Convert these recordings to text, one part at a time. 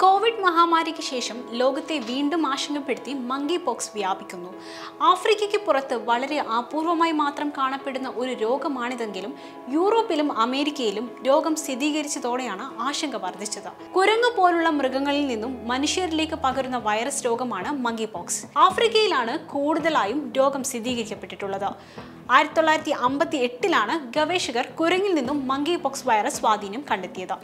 Covid മഹാമാരിക്ക് ശേഷം ലോകത്തെ വീണ്ടും ആശങ്കപ്പെടുത്തി മങ്കി പോക്സ് വ്യാപിക്കുന്നു. ആഫ്രിക്കയ്ക്ക് പുറത്ത് വളരെ അപൂർവമായി മാത്രം കാണപ്പെടുന്ന ഒരു രോഗമാണിതെങ്കിലും യൂറോപ്പിലും അമേരിക്കയിലും രോഗം സ്ഥിരീകരിച്ചതോടെയാണ് ആശങ്ക വർദ്ധിച്ചത്. കുരങ്ങ് പോലുള്ള മൃഗങ്ങളിൽ നിന്നും മനുഷ്യരിലേക്ക് പകരുന്ന വൈറസ് രോഗമാണ് മങ്കി പോക്സ്. ആഫ്രിക്കയിലാണ് കൂടുതലായും രോഗം സ്ഥിരീകരിക്കപ്പെട്ടിട്ടുള്ളത്. 1958 ഗവേഷകർ കുരങ്ങിൽ നിന്നും മങ്കി പോക്സ് വൈറസ് സ്വാധീനം കണ്ടെത്തിയത്.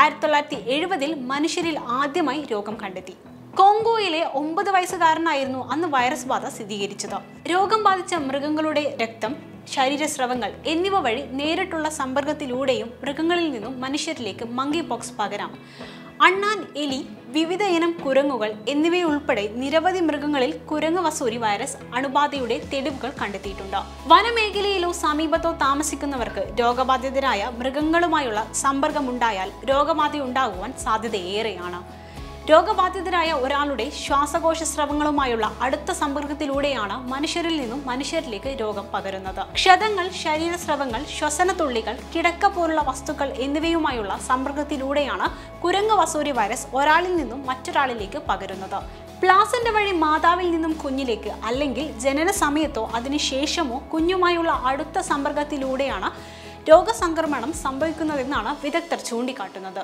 1970 മനുഷ്യരിൽ ആദ്യമായി രോഗം കണ്ടെത്തി. കോങ്കോയിലെ 9 വയസ്സുകാരനായിരുന്നു അന്ന് വൈറസ് ബാധ സ്ഥിരീകരിച്ചത്. രോഗം ബാധിച്ച മൃഗങ്ങളുടെ രക്തം, ശരീരസ്രവങ്ങൾ എന്നിവ വഴി നേരിട്ടുള്ള സമ്പർക്കത്തിലൂടെയും മൃഗങ്ങളിൽ നിന്നും മനുഷ്യരിലേക്ക് മങ്കി പോക്സ് പകരാം. അണ്ണാൻ, എലി, വിവിധ ഇനം കുരങ്ങുകൾ എന്നിവയുൾപ്പെടെ നിരവധി മൃഗങ്ങളിൽ കുരങ്ങ് വസൂരി വൈറസ് അണുബാധയുടെ തെളിവുകൾ കണ്ടെത്തിയിട്ടുണ്ട്. വനമേഖലയിലോ സമീപത്തോ താമസിക്കുന്നവർക്ക് രോഗബാധിതരായ മൃഗങ്ങളുമായുള്ള സമ്പർക്കമുണ്ടായാൽ രോഗബാധയുണ്ടാകുവാൻ സാധ്യതയേറെയാണ്. രോഗബാധിതരായ ഒരാളുടെ ശ്വാസകോശ സ്രവങ്ങളുമായുള്ള അടുത്ത സമ്പർക്കത്തിലൂടെയാണ് മനുഷ്യരിൽ നിന്നും മനുഷ്യരിലേക്ക് രോഗം പകരുന്നത്. ക്ഷതങ്ങൾ, ശരീരസ്രവങ്ങൾ, ശ്വസനത്തുള്ളികൾ, കിടക്ക പോലുള്ള വസ്തുക്കൾ എന്നിവയുമായുള്ള സമ്പർക്കത്തിലൂടെയാണ് കുരങ്ങ് വസൂരി വൈറസ് ഒരാളിൽ നിന്നും മറ്റൊരാളിലേക്ക് പകരുന്നത്. പ്ലാസന്റ വഴി മാതാവിൽ നിന്നും കുഞ്ഞിലേക്ക് അല്ലെങ്കിൽ ജനന സമയത്തോ അതിനുശേഷമോ കുഞ്ഞുമായുള്ള അടുത്ത സമ്പർക്കത്തിലൂടെയാണ് രോഗസംക്രമണം സംഭവിക്കുന്നതെന്നാണ് വിദഗ്ധർ ചൂണ്ടിക്കാട്ടുന്നത്.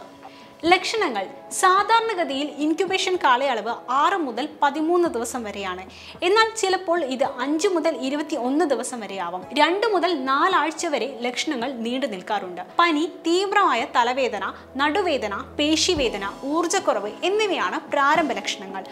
ലക്ഷണങ്ങൾ: സാധാരണഗതിയിൽ ഇൻക്യുബേഷൻ കാലയളവ് 6 മുതൽ 13 ദിവസം വരെയാണ്. എന്നാൽ ചിലപ്പോൾ ഇത് 5 മുതൽ 21 ദിവസം വരെയാവും. 2 മുതൽ 4 ആഴ്ച വരെ ലക്ഷണങ്ങൾ നീണ്ടു നിൽക്കാറുണ്ട്. പനി, തീവ്രമായ തലവേദന, നടുവേദന, പേശിവേദന, ഊർജ്ജക്കുറവ് എന്നിവയാണ് പ്രാരംഭ ലക്ഷണങ്ങൾ.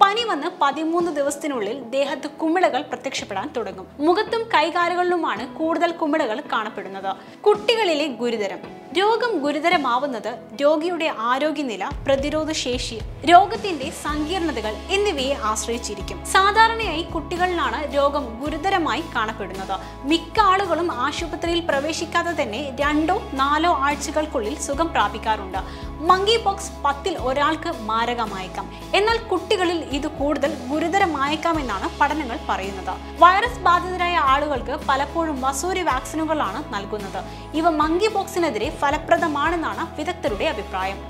പനി വന്ന് 13 ദിവസത്തിനുള്ളിൽ ദേഹത്ത് കുമിളകൾ പ്രത്യക്ഷപ്പെടാൻ തുടങ്ങും. മുഖത്തും കൈകാലുകളിലുമാണ് കൂടുതൽ കുമിളകൾ കാണപ്പെടുന്നത്. കുട്ടികളിലെ ഗുരുതരം: രോഗം ഗുരുതരമാവുന്നത് രോഗിയുടെ ആരോഗ്യനില, പ്രതിരോധശേഷി, രോഗത്തിന്റെ സങ്കീർണതകൾ എന്നിവയെ ആശ്രയിച്ചിരിക്കും. സാധാരണയായി കുട്ടികളിലാണ് രോഗം ഗുരുതരമായി കാണപ്പെടുന്നത്. മിക്ക ആളുകളും ആശുപത്രിയിൽ പ്രവേശിക്കാതെ തന്നെ 2 or 4 ആഴ്ചകൾക്കുള്ളിൽ സുഖം പ്രാപിക്കാറുണ്ട്. മങ്കി പോക്സ് 10ൽ ഒരാൾക്ക് മാരകമായേക്കാം. എന്നാൽ കുട്ടികളിൽ ഇത് കൂടുതൽ ഗുരുതരമായേക്കാമെന്നാണ് പഠനങ്ങൾ പറയുന്നത്. വൈറസ് ബാധിതരായ ആളുകൾക്ക് പലപ്പോഴും വസൂരി വാക്സിനുകളാണ് നൽകുന്നത്. ഇവ മങ്കി പോക്സിനെതിരെ ഫലപ്രദമാണെന്നാണ് വിദഗ്ധരുടെ അഭിപ്രായം.